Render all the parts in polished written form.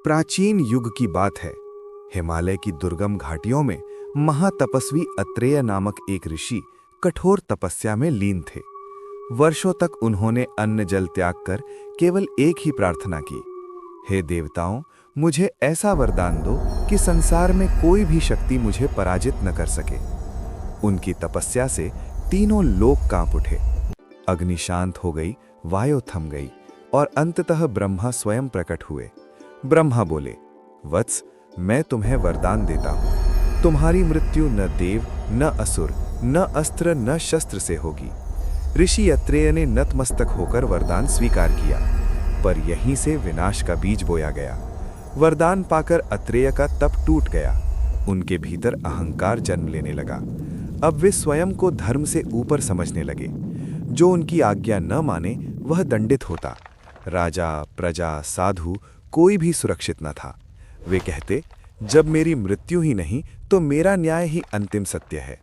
प्राचीन युग की बात है। हिमालय की दुर्गम घाटियों में महातपस्वी अत्रेय नामक एक ऋषि कठोर तपस्या में लीन थे। वर्षों तक उन्होंने अन्न जल त्याग कर केवल एक ही प्रार्थना की, हे देवताओं, मुझे ऐसा वरदान दो कि संसार में कोई भी शक्ति मुझे पराजित न कर सके। उनकी तपस्या से तीनों लोक कांप उठे। अग्नि शांत हो गई, वायु थम गई और अंततः ब्रह्मा स्वयं प्रकट हुए। ब्रह्मा बोले, वत्स, मैं तुम्हें वरदान देता हूं। तुम्हारी मृत्यु न देव, न असुर, न अस्त्र, न शस्त्र से होगी। ऋषि अत्रेय ने नतमस्तक होकर वरदान स्वीकार किया, पर यहीं से विनाश का बीज बोया गया। वरदान पाकर अत्रेय का तप टूट गया। उनके भीतर अहंकार जन्म लेने लगा। अब वे स्वयं को धर्म से ऊपर समझने लगे। जो उनकी आज्ञा न माने वह दंडित होता। राजा, प्रजा, साधु कोई भी सुरक्षित न था। वे कहते, जब मेरी मृत्यु ही नहीं तो मेरा न्याय ही अंतिम सत्य है।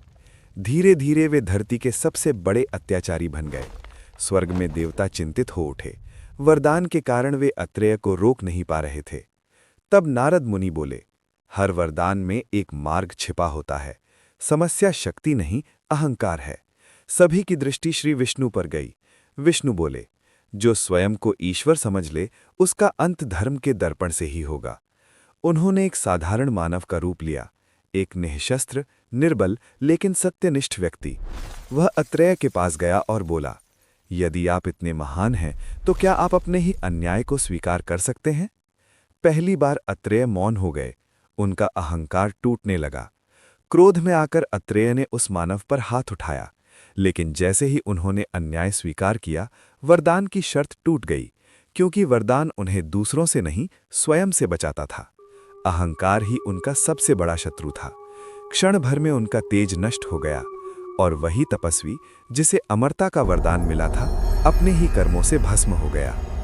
धीरे धीरे वे धरती के सबसे बड़े अत्याचारी बन गए। स्वर्ग में देवता चिंतित हो उठे। वरदान के कारण वे अत्रेय को रोक नहीं पा रहे थे। तब नारद मुनि बोले, हर वरदान में एक मार्ग छिपा होता है। समस्या शक्ति नहीं, अहंकार है। सभी की दृष्टि श्री विष्णु पर गई। विष्णु बोले, जो स्वयं को ईश्वर समझ ले उसका अंत धर्म के दर्पण से ही होगा। उन्होंने एक साधारण मानव का रूप लिया, एक निःशस्त्र, निर्बल लेकिन सत्यनिष्ठ व्यक्ति। वह अत्रेय के पास गया और बोला, यदि आप इतने महान हैं तो क्या आप अपने ही अन्याय को स्वीकार कर सकते हैं? पहली बार अत्रेय मौन हो गए। उनका अहंकार टूटने लगा। क्रोध में आकर अत्रेय ने उस मानव पर हाथ उठाया, लेकिन जैसे ही उन्होंने अन्याय स्वीकार किया, वरदान की शर्त टूट गई, क्योंकि वरदान उन्हें दूसरों से नहीं, स्वयं से बचाता था। अहंकार ही उनका सबसे बड़ा शत्रु था। क्षण भर में उनका तेज नष्ट हो गया और वही तपस्वी जिसे अमरता का वरदान मिला था, अपने ही कर्मों से भस्म हो गया।